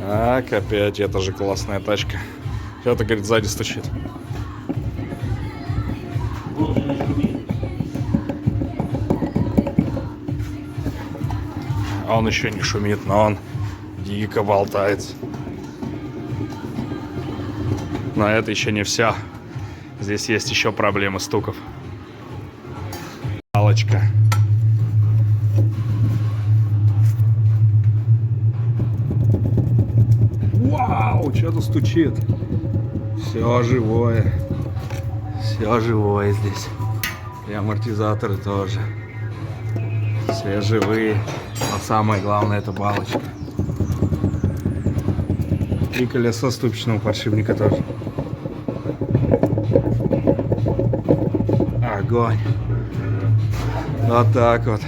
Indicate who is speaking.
Speaker 1: Так, опять эта же классная тачка. Что-то, говорит, сзади стучит. А он еще не шумит, но он дико болтается. Но это еще не все. Здесь есть еще проблемы стуков. Палочка. Вау, что-то стучит. Все живое. Все живое здесь. И амортизаторы тоже. Все живые. Но самое главное — это балочка. И колесо ступичного подшипника тоже. Огонь. Вот так вот.